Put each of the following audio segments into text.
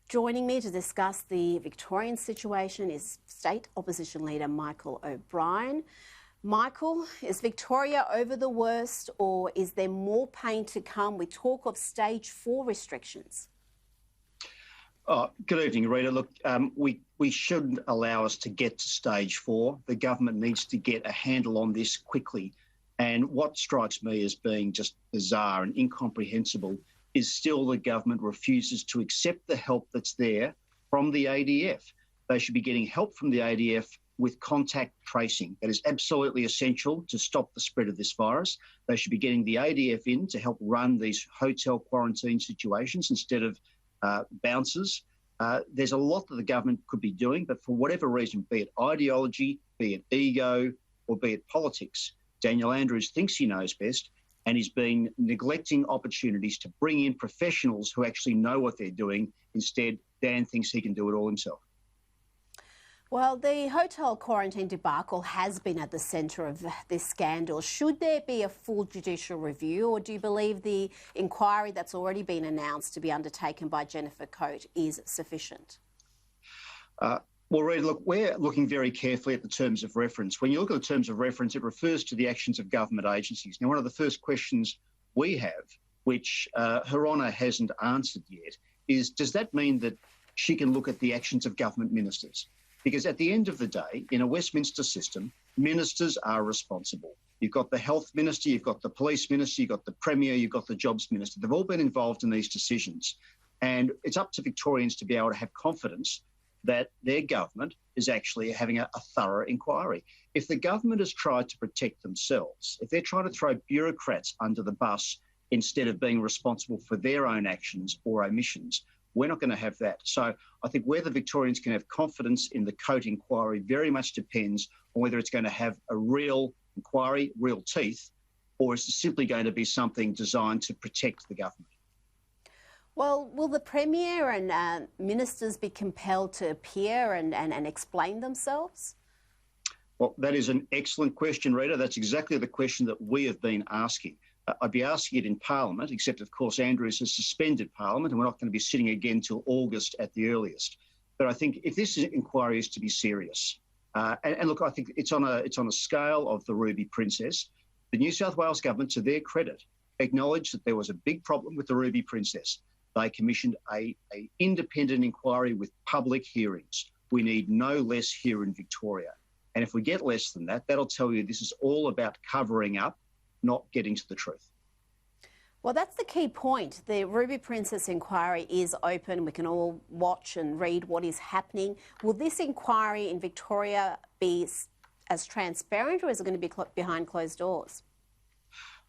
Joining me to discuss the Victorian situation is State Opposition Leader Michael O'Brien. Michael, is Victoria over the worst, or is there more pain to come with talk of stage 4 restrictions? Good evening, Rita. Look, we shouldn't allow us to get to stage 4. The government needs to get a handle on this quickly. And what strikes me as being just bizarre and incomprehensible is still the government refuses to accept the help that's there from the ADF. They should be getting help from the ADF with contact tracing. That is absolutely essential to stop the spread of this virus. They should be getting the ADF in to help run these hotel quarantine situations instead of bouncers. There's a lot that the government could be doing, but for whatever reason, be it ideology, be it ego, or be it politics, Daniel Andrews thinks he knows best, and he's been neglecting opportunities to bring in professionals who actually know what they're doing. Instead, Dan thinks he can do it all himself. Well, the hotel quarantine debacle has been at the centre of this scandal. Should there be a full judicial review, or do you believe the inquiry that's already been announced to be undertaken by Jennifer Coate is sufficient? Well, Rita, look, we're looking very carefully at the terms of reference. When you look at the terms of reference, it refers to the actions of government agencies. Now, one of the first questions we have, which Her Honour hasn't answered yet, is does that mean that she can look at the actions of government ministers? Because at the end of the day, in a Westminster system, ministers are responsible. You've got the health minister, you've got the police minister, you've got the premier, you've got the jobs minister. They've all been involved in these decisions. And it's up to Victorians to be able to have confidence that their government is actually having a thorough inquiry. If the government has tried to protect themselves, if they're trying to throw bureaucrats under the bus instead of being responsible for their own actions or omissions, we're not going to have that. So I think whether Victorians can have confidence in the Coate inquiry very much depends on whether it's going to have a real inquiry, real teeth, or is it simply going to be something designed to protect the government. Well, will the Premier and ministers be compelled to appear and explain themselves? Well, that is an excellent question, Rita. That's exactly the question that we have been asking. I'd be asking it in Parliament, except, of course, Andrews has suspended Parliament and we're not going to be sitting again till August at the earliest. But I think if this inquiry is to be serious, and look, I think it's on a scale of the Ruby Princess, the New South Wales government, to their credit, acknowledged that there was a big problem with the Ruby Princess. They commissioned an independent inquiry with public hearings. We need no less here in Victoria. And if we get less than that, that'll tell you this is all about covering up, not getting to the truth. Well, that's the key point. The Ruby Princess inquiry is open. We can all watch and read what is happening. Will this inquiry in Victoria be as transparent, or is it going to be behind closed doors?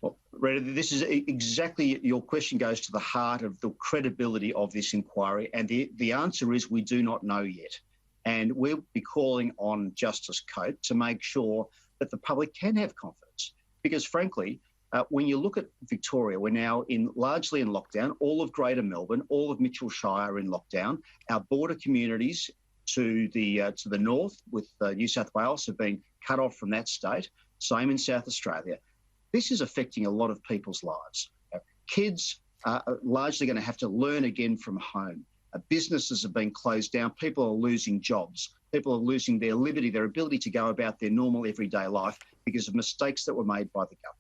Well, Rita, this is exactly, your question goes to the heart of the credibility of this inquiry, and the answer is we do not know yet. And we'll be calling on Justice Coate to make sure that the public can have confidence. Because frankly, when you look at Victoria, we're now largely in lockdown. All of Greater Melbourne, all of Mitchell Shire are in lockdown. Our border communities to the north with New South Wales have been cut off from that state. Same in South Australia. This is affecting a lot of people's lives. Kids are largely going to have to learn again from home. Businesses have been closed down. People are losing jobs. People are losing their liberty, their ability to go about their normal everyday life because of mistakes that were made by the government.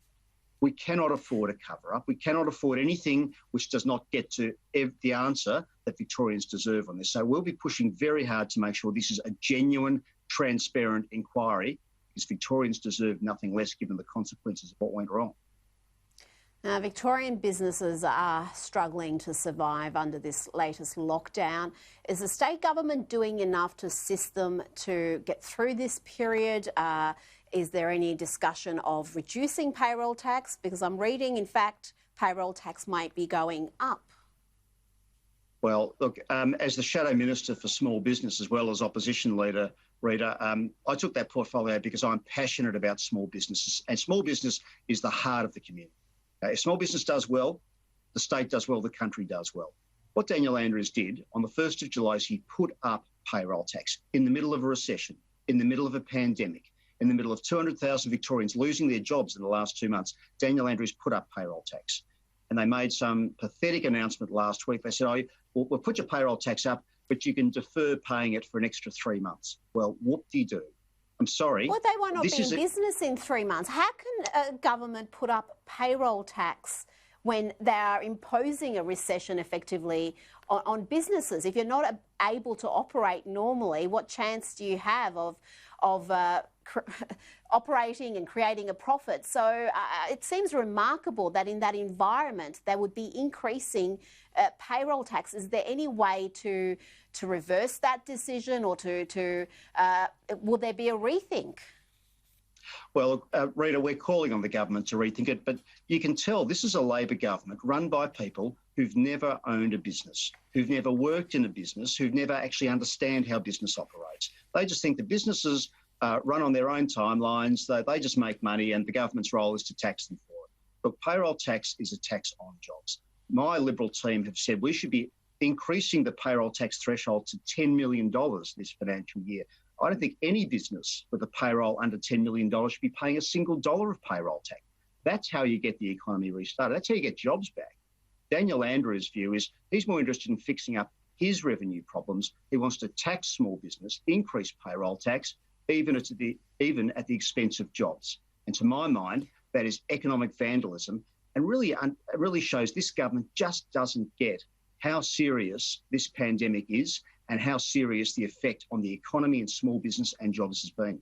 We cannot afford a cover-up. We cannot afford anything which does not get to the answer that Victorians deserve on this. So we'll be pushing very hard to make sure this is a genuine, transparent inquiry, because Victorians deserve nothing less given the consequences of what went wrong. Now, Victorian businesses are struggling to survive under this latest lockdown. Is the state government doing enough to assist them to get through this period? Is there any discussion of reducing payroll tax? Because I'm reading, in fact, payroll tax might be going up. Well, look, as the Shadow Minister for Small Business as well as Opposition Leader, Rita, I took that portfolio because I'm passionate about small businesses, and small business is the heart of the community. If small business does well, the state does well, the country does well. What Daniel Andrews did on the 1st of July is he put up payroll tax in the middle of a recession, in the middle of a pandemic, in the middle of 200,000 Victorians losing their jobs in the last 2 months. Daniel Andrews put up payroll tax. And they made some pathetic announcement last week. They said, we'll put your payroll tax up, but you can defer paying it for an extra 3 months. Well, whoop-de-doo. I'm sorry. Well, they might not be in business in 3 months. How can a government put up payroll tax when they are imposing a recession effectively on businesses? If you're not able to operate normally, what chance do you have of operating and creating a profit? So it seems remarkable that in that environment they would be increasing payroll tax. Is there any way to reverse that decision, or will there be a rethink? Well, Rita, we're calling on the government to rethink it, but you can tell this is a Labor government run by people who've never owned a business, who've never worked in a business, who've never actually understand how business operates. They just think the businesses run on their own timelines, they just make money, and the government's role is to tax them for it. But payroll tax is a tax on jobs. My Liberal team have said we should be increasing the payroll tax threshold to $10 million this financial year. I don't think any business with a payroll under $10 million should be paying a single dollar of payroll tax. That's how you get the economy restarted. That's how you get jobs back. Daniel Andrews' view is he's more interested in fixing up his revenue problems. He wants to tax small business, increase payroll tax, even at the expense of jobs. And to my mind, that is economic vandalism, and really shows this government just doesn't get how serious this pandemic is and how serious the effect on the economy and small business and jobs has been.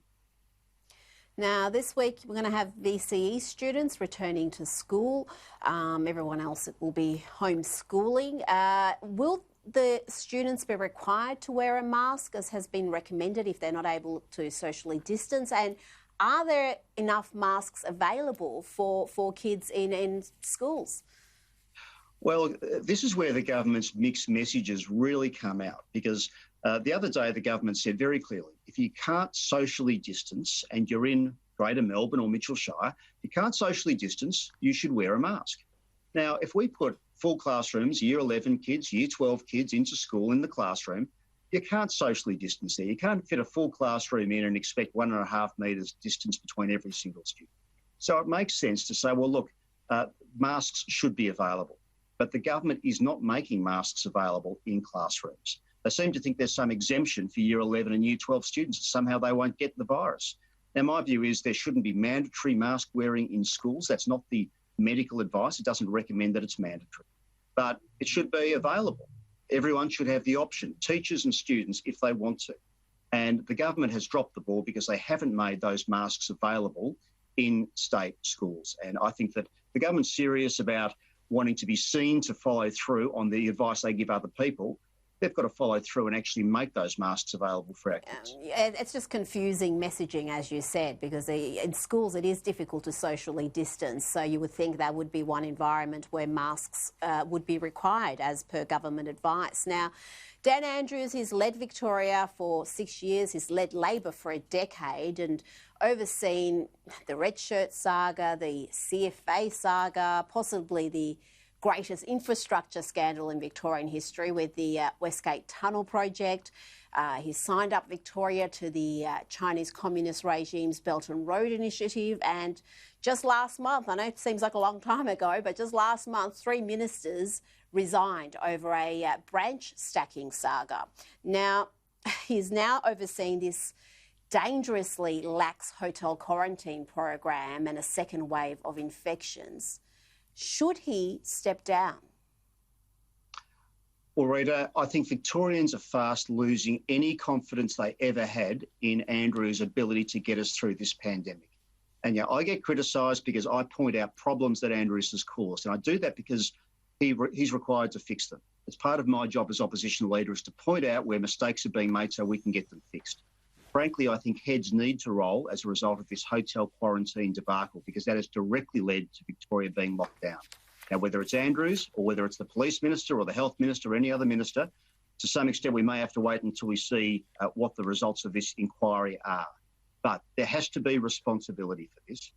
Now, this week we're going to have VCE students returning to school. Everyone else will be homeschooling. Will the students be required to wear a mask, as has been recommended, if they're not able to socially distance? And are there enough masks available for kids in schools? Well, this is where the government's mixed messages really come out, because the other day the government said very clearly, if you can't socially distance and you're in Greater Melbourne or Mitchell Shire, you can't socially distance, you should wear a mask. Now, if we put full classrooms, year 11 kids, year 12 kids into school in the classroom, you can't socially distance there. You can't fit a full classroom in and expect 1.5 metres distance between every single student. So it makes sense to say, well, look, masks should be available. But the government is not making masks available in classrooms. They seem to think there's some exemption for year 11 and year 12 students. Somehow they won't get the virus. Now, my view is there shouldn't be mandatory mask wearing in schools. That's not the medical advice. It doesn't recommend that it's mandatory. But it should be available. Everyone should have the option, teachers and students, if they want to. And the government has dropped the ball because they haven't made those masks available in state schools. And I think that the government's serious about wanting to be seen to follow through on the advice they give other people. They've got to follow through and actually make those masks available for our kids. It's just confusing messaging, as you said, because in schools it is difficult to socially distance. So you would think that would be one environment where masks would be required as per government advice. Now, Dan Andrews, he's led Victoria for 6 years. He's led Labor for a decade and overseen the Red Shirt saga, the CFA saga, possibly the greatest infrastructure scandal in Victorian history with the Westgate Tunnel project. He signed up Victoria to the Chinese Communist regime's Belt and Road Initiative, and just last month, I know it seems like a long time ago, but just last month, 3 ministers resigned over a branch stacking saga. Now, he's now overseeing this dangerously lax hotel quarantine program and a second wave of infections. Should he step down? Well, Rita, I think Victorians are fast losing any confidence they ever had in Andrew's ability to get us through this pandemic. And yeah, I get criticised because I point out problems that Andrews has caused, and I do that because he's required to fix them. It's part of my job as opposition leader is to point out where mistakes are being made so we can get them fixed. Frankly, I think heads need to roll as a result of this hotel quarantine debacle, because that has directly led to Victoria being locked down. Now, whether it's Andrews or whether it's the police minister or the health minister or any other minister, to some extent we may have to wait until we see what the results of this inquiry are. But there has to be responsibility for this.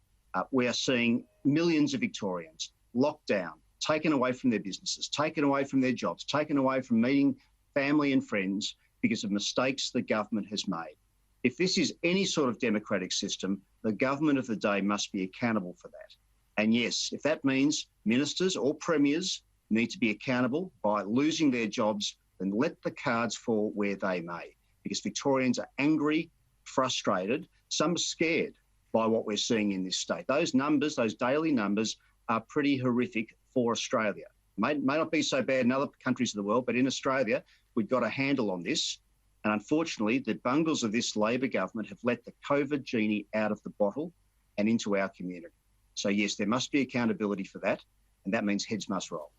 We are seeing millions of Victorians locked down, taken away from their businesses, taken away from their jobs, taken away from meeting family and friends because of mistakes the government has made. If this is any sort of democratic system, the government of the day must be accountable for that. And yes, if that means ministers or premiers need to be accountable by losing their jobs, then let the cards fall where they may. Because Victorians are angry, frustrated, some scared by what we're seeing in this state. Those numbers, those daily numbers, are pretty horrific for Australia. May not be so bad in other countries of the world, but in Australia, we've got a handle on this. And unfortunately, the bungles of this Labor government have let the COVID genie out of the bottle and into our community. So yes, there must be accountability for that, and that means heads must roll.